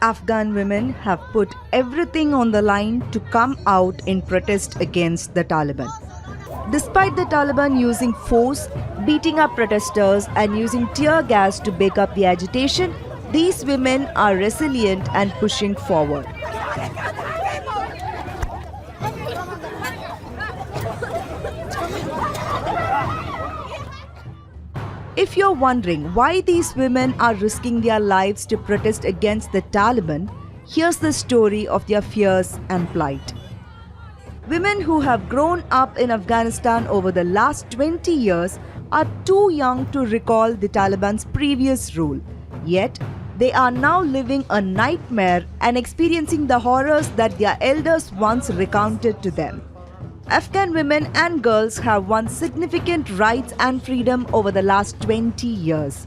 Afghan women have put everything on the line to come out in protest against the Taliban. Despite the Taliban using force, beating up protesters, and using tear gas to bake up the agitation, these women are resilient and pushing forward. If you're wondering why these women are risking their lives to protest against the Taliban, here's the story of their fears and plight. Women who have grown up in Afghanistan over the last 20 years are too young to recall the Taliban's previous rule. Yet, they are now living a nightmare and experiencing the horrors that their elders once recounted to them. Afghan women and girls have won significant rights and freedom over the last 20 years.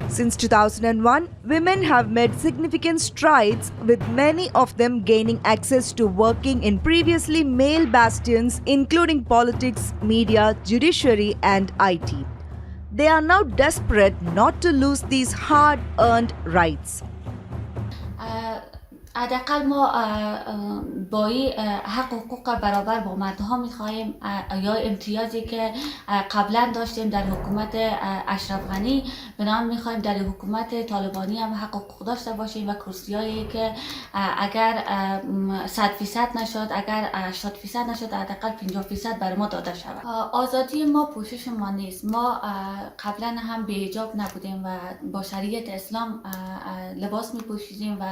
Since 2001, women have made significant strides, with many of them gaining access to working in previously male bastions including politics, media, judiciary and IT. They are now desperate not to lose these hard-earned rights. حداقل ما با حق و حقوق برابر با مردها میخواهیم، یا امتیازی که قبلا داشتیم در حکومت اشرف غنی به نام میخواهیم در حکومت طالبانی هم حق و حقوق داشته باشیم و کرسیایی که اگر 100% نشد، اگر 80% نشد، حداقل 50% بر ما داده شود. آزادی ما پوشش ما نیست. ما قبلا هم بی حجاب نبودیم و با شریعت اسلام لباس میپوشیدیم و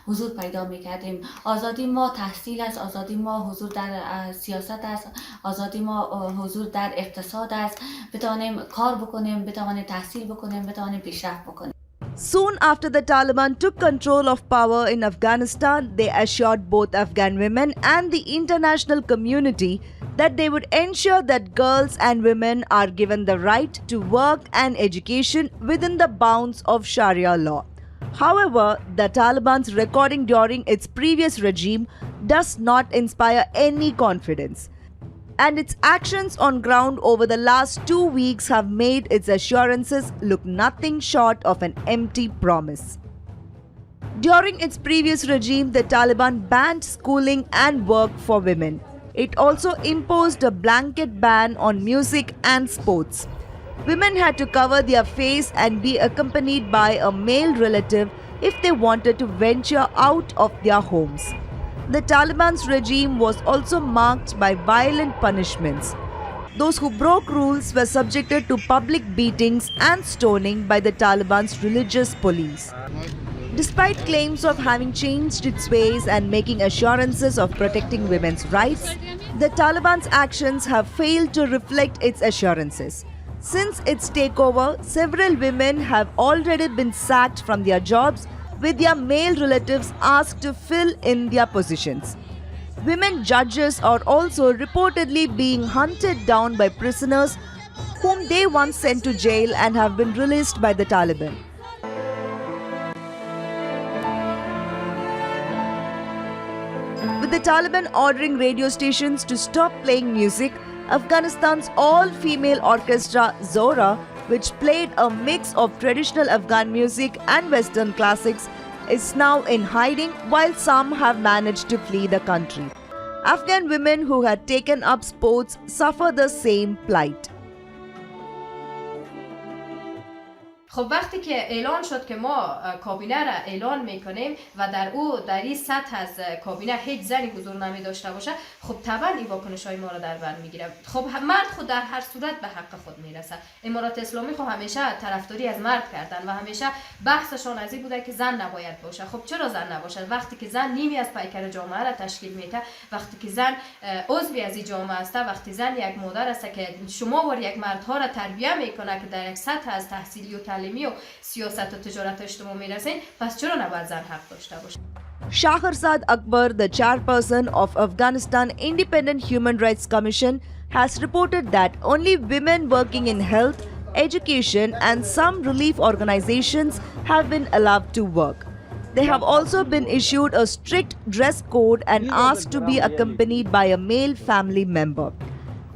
حضور پیدا میکردیم. آزادی ما تحصیل است، آزادی ما حضور در سیاست است، آزادی ما حضور در اقتصاد است، بتوانیم کار بکنیم، بتوانیم تحصیل بکنیم، بتوانیم پیشرفت بکنیم. Soon after the Taliban took control of power in Afghanistan, they assured both Afghan women and the international community that they would ensure that girls and women are given the right to work and education within the bounds of Sharia law. However, the Taliban's recording during its previous regime does not inspire any confidence, and its actions on ground over the last 2 weeks have made its assurances look nothing short of an empty promise. During its previous regime, the Taliban banned schooling and work for women. It also imposed a blanket ban on music and sports. Women had to cover their face and be accompanied by a male relative if they wanted to venture out of their homes. The Taliban's regime was also marked by violent punishments. Those who broke rules were subjected to public beatings and stoning by the Taliban's religious police. Despite claims of having changed its ways and making assurances of protecting women's rights, the Taliban's actions have failed to reflect its assurances. Since its takeover, several women have already been sacked from their jobs, with their male relatives asked to fill in their positions. Women judges are also reportedly being hunted down by prisoners whom they once sent to jail and have been released by the Taliban. With the Taliban ordering radio stations to stop playing music, Afghanistan's all-female orchestra Zora, which played a mix of traditional Afghan music and Western classics, is now in hiding, while some have managed to flee the country. Afghan women who had taken up sports suffer the same plight. خب وقتی که اعلان شد که ما کابینه را اعلان میکنیم و در این سطح از کابینه هیچ زنی حضور نمی داشته باشه، خب طبعا این واکنش های ما را در بر میگیره. خب مرد خود در هر صورت به حق خود میرسه. امارات اسلامی خب همیشه طرفداری از مرد کردن و همیشه بحثشان از این بوده که زن نباید باشه. خب چرا زن نباشه؟ وقتی که زن نیمی از پیکر جامعه را تشکیل میده، وقتی که زن عضوی از این جامعه است، وقتی زن یک مادر است که شما و یک مردها را تربیت میکنه که در یک سطح از تحصیلی و تعلیمی و سیاست و تجارت اجتماعی میرسین، پس چرا نباید زن حق داشته باشه؟ Shahrzad Akbar, the chairperson of Afghanistan Independent Human Rights Commission, has reported that only women working in health, education and some relief organizations have been allowed to work. They have also been issued a strict dress code and asked to be accompanied by a male family member.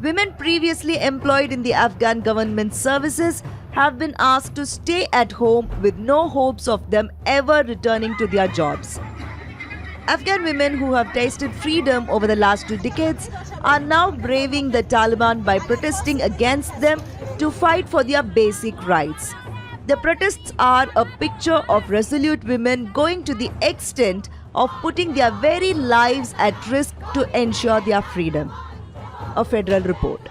Women previously employed in the Afghan government services have been asked to stay at home with no hopes of them ever returning to their jobs. Afghan women who have tasted freedom over the last 2 decades are now braving the Taliban by protesting against them to fight for their basic rights. The protests are a picture of resolute women going to the extent of putting their very lives at risk to ensure their freedom. A federal report.